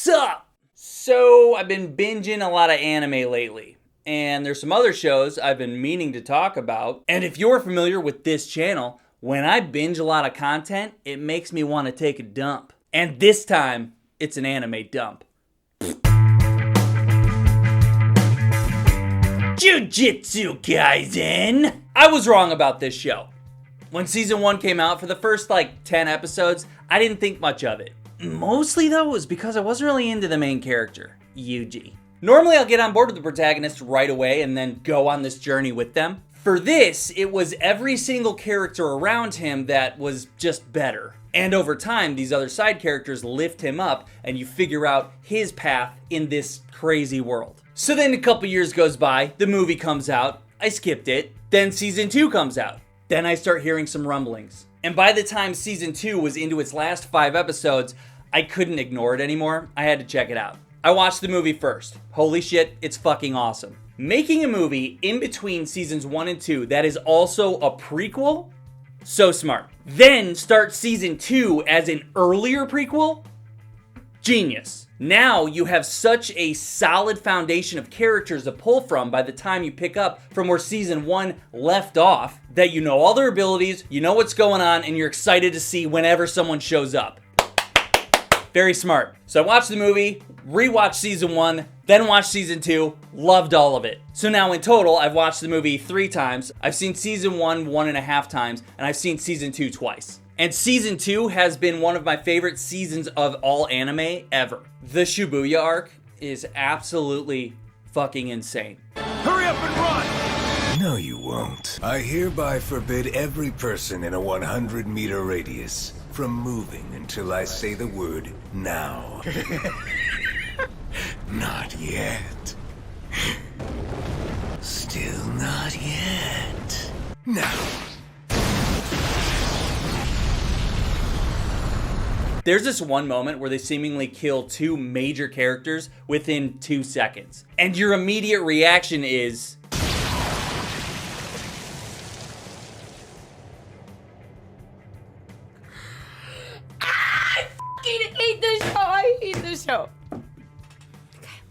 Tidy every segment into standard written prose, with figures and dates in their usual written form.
What's up? So, I've been binging a lot of anime lately, and there's some other shows I've been meaning to talk about. And if you're familiar with this channel, when I binge a lot of content, it makes me want to take a dump. And this time, it's an anime dump. Jujitsu Kaisen! I was wrong about this show. When season 1 came out, for the first 10 episodes, I didn't think much of it. Mostly though, it was because I wasn't really into the main character, Yuji. Normally I'll get on board with the protagonist right away and then go on this journey with them. For this, it was every single character around him that was just better. And over time, these other side characters lift him up and you figure out his path in this crazy world. So then a couple years goes by, the movie comes out, I skipped it, then season 2 comes out. Then I start hearing some rumblings. And by the time season 2 was into its last 5 episodes, I couldn't ignore it anymore. I had to check it out. I watched the movie first. Holy shit, it's fucking awesome. Making a movie in between seasons 1 and 2 that is also a prequel? So smart. Then start season 2 as an earlier prequel? Genius. Now you have such a solid foundation of characters to pull from by the time you pick up from where season 1 left off that you know all their abilities, you know what's going on, and you're excited to see whenever someone shows up. Very smart. So I watched the movie, rewatched season 1, then watched season 2, loved all of it. So now in total, I've watched the movie 3 times, I've seen season 1 1.5 times, and I've seen season 2 twice. And season 2 has been one of my favorite seasons of all anime ever. The Shibuya arc is absolutely fucking insane. Hurry up and run! No, you won't. I hereby forbid every person in a 100-meter radius from moving until I say the word now. Not yet. Still not yet. Now. There's this one moment where they seemingly kill 2 major characters within 2 seconds. And your immediate reaction is... I hate this show. I hate this show.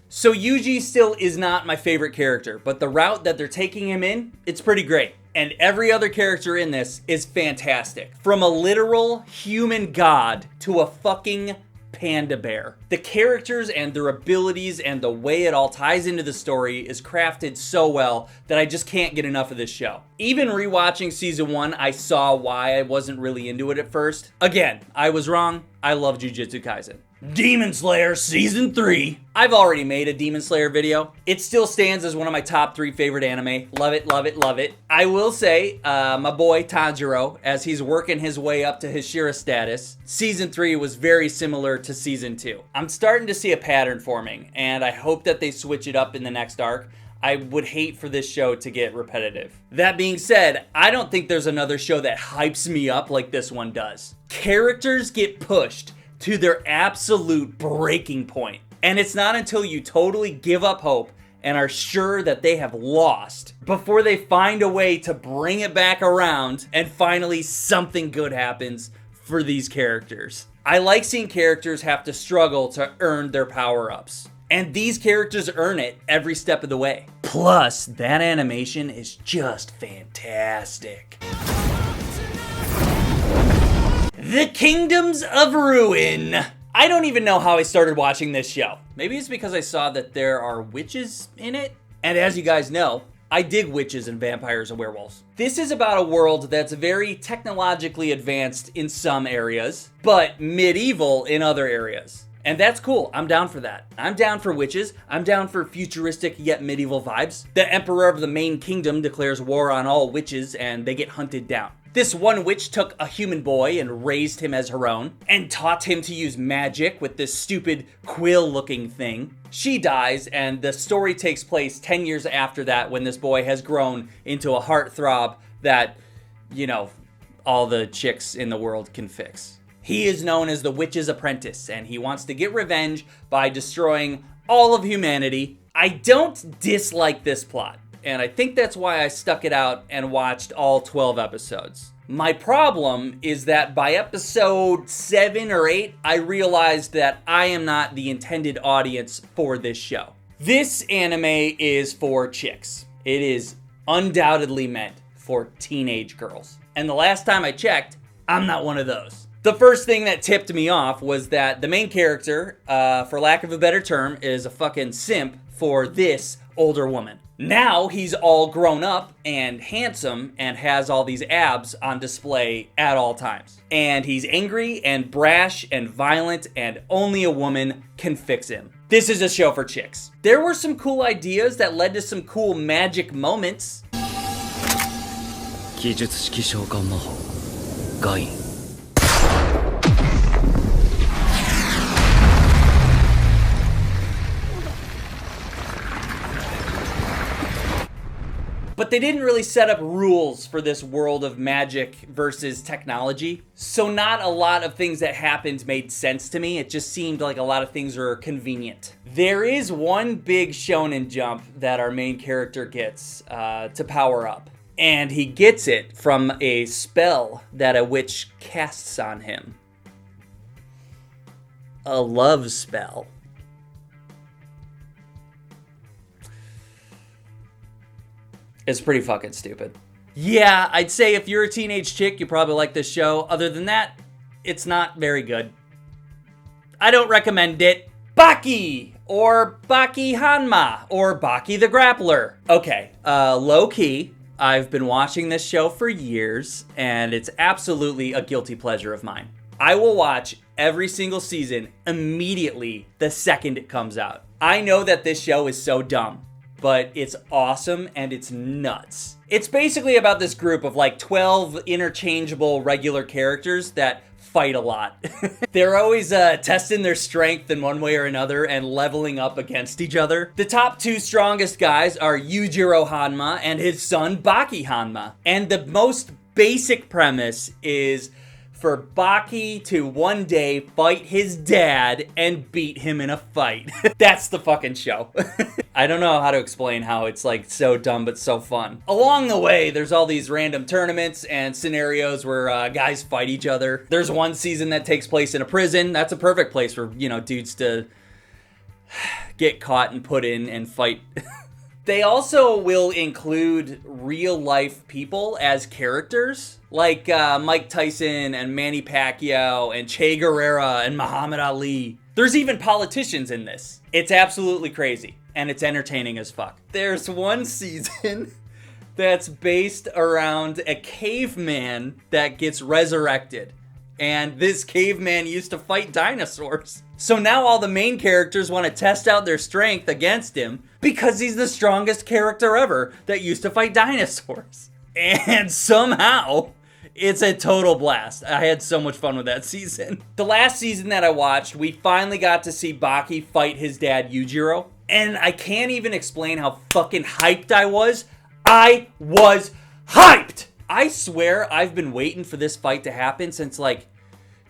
So Yuji still is not my favorite character, but the route that they're taking him in, it's pretty great. And every other character in this is fantastic. From a literal human god to a fucking panda bear. The characters and their abilities and the way it all ties into the story is crafted so well that I just can't get enough of this show. Even rewatching season 1, I saw why I wasn't really into it at first. Again, I was wrong. I love Jujutsu Kaisen. Demon Slayer Season 3. I've already made a Demon Slayer video. It still stands as one of my top 3 favorite anime. Love it, love it, love it. I will say, my boy Tanjiro, as he's working his way up to Hashira status, Season 3 was very similar to Season 2. I'm starting to see a pattern forming, and I hope that they switch it up in the next arc. I would hate for this show to get repetitive. That being said, I don't think there's another show that hypes me up like this one does. Characters get pushed to their absolute breaking point. And it's not until you totally give up hope and are sure that they have lost before they find a way to bring it back around and finally something good happens for these characters. I like seeing characters have to struggle to earn their power-ups. And these characters earn it every step of the way. Plus, that animation is just fantastic. The Kingdoms of Ruin. I don't even know how I started watching this show. Maybe it's because I saw that there are witches in it. And as you guys know, I dig witches and vampires and werewolves. This is about a world that's very technologically advanced in some areas, but medieval in other areas. And that's cool. I'm down for that. I'm down for witches. I'm down for futuristic yet medieval vibes. The emperor of the main kingdom declares war on all witches and they get hunted down. This one witch took a human boy and raised him as her own, and taught him to use magic with this stupid quill-looking thing. She dies, and the story takes place 10 years after that when this boy has grown into a heartthrob that, you know, all the chicks in the world can fix. He is known as the Witch's Apprentice, and he wants to get revenge by destroying all of humanity. I don't dislike this plot. And I think that's why I stuck it out and watched all 12 episodes. My problem is that by episode 7 or 8, I realized that I am not the intended audience for this show. This anime is for chicks. It is undoubtedly meant for teenage girls. And the last time I checked, I'm not one of those. The first thing that tipped me off was that the main character, for lack of a better term, is a fucking simp for this older woman. Now he's all grown up and handsome and has all these abs on display at all times. And he's angry and brash and violent, and only a woman can fix him. This is a show for chicks. There were some cool ideas that led to some cool magic moments. 技術式召喚魔法ガイン But they didn't really set up rules for this world of magic versus technology. So not a lot of things that happened made sense to me. It just seemed like a lot of things were convenient. There is one big shonen jump that our main character gets to power up. And he gets it from a spell that a witch casts on him. A love spell. It's pretty fucking stupid. Yeah, I'd say if you're a teenage chick, you probably like this show. Other than that, it's not very good. I don't recommend it. BAKI! Or BAKI HANMA! Or BAKI the Grappler. Okay, low key, I've been watching this show for years, and it's absolutely a guilty pleasure of mine. I will watch every single season immediately the second it comes out. I know that this show is so dumb, but it's awesome and it's nuts. It's basically about this group of like 12 interchangeable regular characters that fight a lot. They're always testing their strength in one way or another and leveling up against each other. The top 2 strongest guys are Yujiro Hanma and his son Baki Hanma. And the most basic premise is for Baki to one day fight his dad and beat him in a fight. That's the fucking show. I don't know how to explain how it's like so dumb but so fun. Along the way, there's all these random tournaments and scenarios where guys fight each other. There's one season that takes place in a prison. That's a perfect place for, you know, dudes to get caught and put in and fight. They also will include real life people as characters, like Mike Tyson and Manny Pacquiao and Che Guevara and Muhammad Ali. There's even politicians in this. It's absolutely crazy, and it's entertaining as fuck. There's one season that's based around a caveman that gets resurrected. And this caveman used to fight dinosaurs. So now all the main characters want to test out their strength against him because he's the strongest character ever that used to fight dinosaurs. And somehow, it's a total blast. I had so much fun with that season. The last season that I watched, we finally got to see Baki fight his dad, Yujiro. And I can't even explain how fucking hyped I was. I was hyped! I swear I've been waiting for this fight to happen since like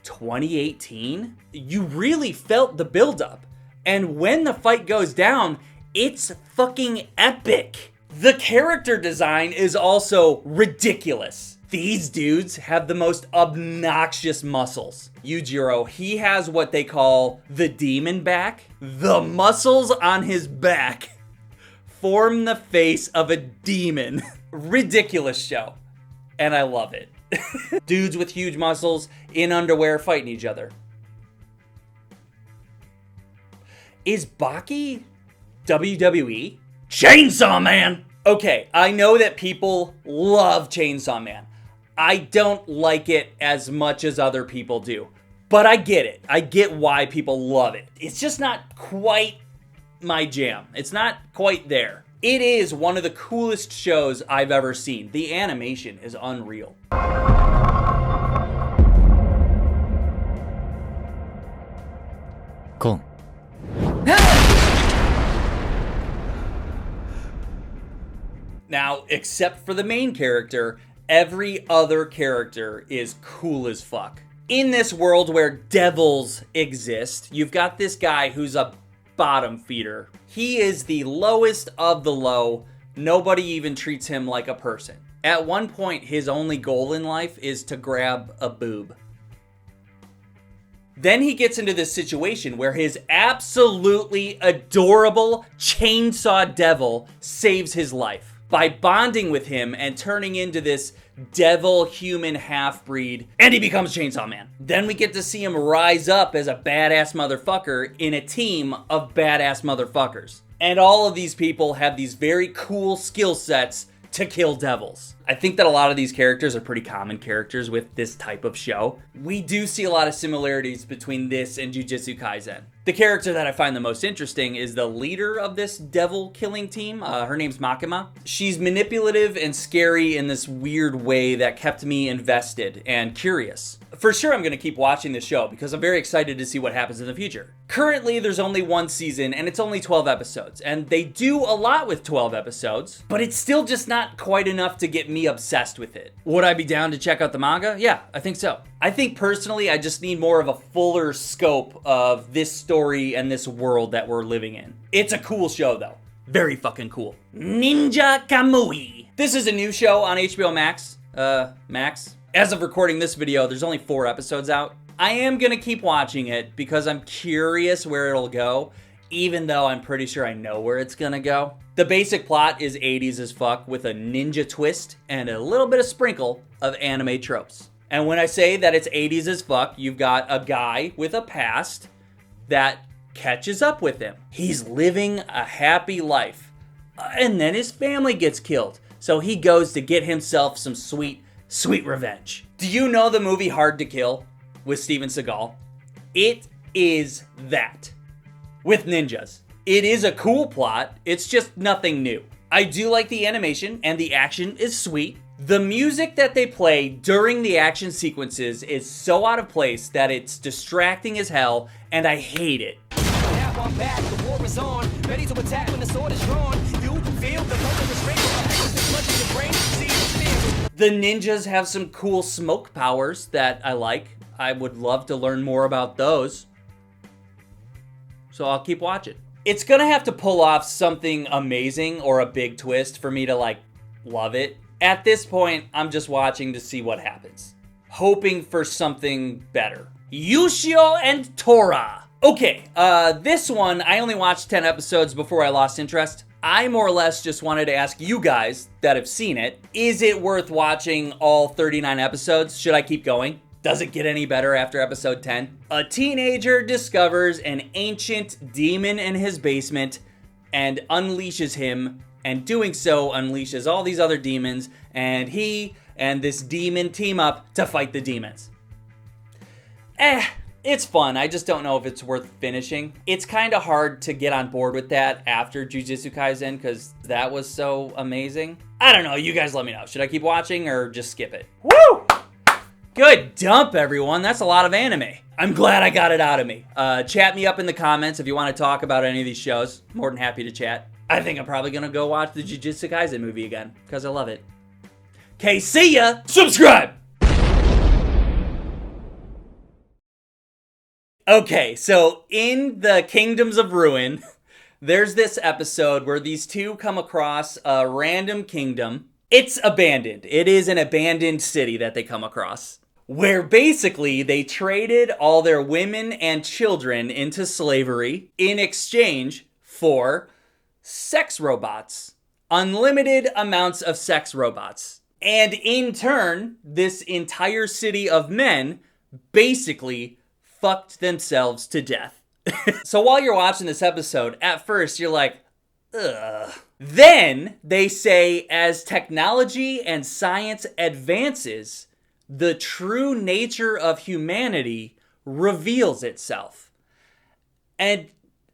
2018. You really felt the buildup. And when the fight goes down, it's fucking epic. The character design is also ridiculous. These dudes have the most obnoxious muscles. Yujiro, he has what they call the demon back. The muscles on his back form the face of a demon. Ridiculous show. And I love it. Dudes with huge muscles in underwear fighting each other. Is Baki WWE? Chainsaw Man! Okay, I know that people love Chainsaw Man. I don't like it as much as other people do. But I get it. I get why people love it. It's just not quite my jam. It's not quite there. It is one of the coolest shows I've ever seen. The animation is unreal. Cool. Now, except for the main character, every other character is cool as fuck. In this world where devils exist, you've got this guy who's a bottom feeder. He is the lowest of the low. Nobody even treats him like a person. At one point, his only goal in life is to grab a boob. Then he gets into this situation where his absolutely adorable chainsaw devil saves his life by bonding with him and turning into this devil human half-breed, and he becomes Chainsaw Man. Then we get to see him rise up as a badass motherfucker in a team of badass motherfuckers. And all of these people have these very cool skill sets to kill devils. I think that a lot of these characters are pretty common characters with this type of show. We do see a lot of similarities between this and Jujutsu Kaisen. The character that I find the most interesting is the leader of this devil killing team. Her name's Makima. She's manipulative and scary in this weird way that kept me invested and curious. For sure, I'm gonna keep watching this show because I'm very excited to see what happens in the future. Currently, there's only one season and it's only 12 episodes, and they do a lot with 12 episodes, but it's still just not quite enough to get me obsessed with it. Would I be down to check out the manga? Yeah, I think so. I think personally, I just need more of a fuller scope of this story and this world that we're living in. It's a cool show though. Very fucking cool. Ninja Kamui. This is a new show on HBO Max. Max. As of recording this video, there's only 4 episodes out. I am gonna keep watching it because I'm curious where it'll go, even though I'm pretty sure I know where it's gonna go. The basic plot is 80s as fuck with a ninja twist and a little bit of sprinkle of anime tropes. And when I say that it's 80s as fuck, you've got a guy with a past that catches up with him. He's living a happy life. And then his family gets killed. So he goes to get himself some sweet revenge. Do you know the movie Hard to Kill with Steven Seagal? It is that. With ninjas. It is a cool plot, it's just nothing new. I do like the animation and the action is sweet. The music that they play during the action sequences is so out of place that it's distracting as hell and I hate it. Now I'm back, the war is on, ready to attack when the sword is drawn. You feel the moment is ready to your brain, see the fear. The ninjas have some cool smoke powers that I like. I would love to learn more about those. So I'll keep watching. It's gonna have to pull off something amazing or a big twist for me to like love it. At this point, I'm just watching to see what happens. Hoping for something better. USHIO and TORA. Okay, this one, I only watched 10 episodes before I lost interest. I more or less just wanted to ask you guys that have seen it, is it worth watching all 39 episodes? Should I keep going? Does it get any better after episode 10? A teenager discovers an ancient demon in his basement and unleashes him, and doing so unleashes all these other demons, and he and this demon team up to fight the demons. It's fun. I just don't know if it's worth finishing. It's kind of hard to get on board with that after Jujutsu Kaisen because that was so amazing. I don't know. You guys let me know. Should I keep watching or just skip it? Woo! Good dump, everyone. That's a lot of anime. I'm glad I got it out of me. Chat me up in the comments if you want to talk about any of these shows. More than happy to chat. I think I'm probably going to go watch the Jujutsu Kaisen movie again because I love it. Okay, see ya! Subscribe! Okay, so in the Kingdoms of Ruin, there's this episode where these two come across a random kingdom. It's abandoned. It is an abandoned city that they come across, where basically they traded all their women and children into slavery in exchange for sex robots. Unlimited amounts of sex robots. And in turn, this entire city of men basically fucked themselves to death. So while you're watching this episode, at first you're like, ugh. Then they say as technology and science advances, the true nature of humanity reveals itself. And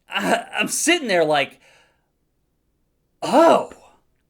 I'm sitting there like, oh,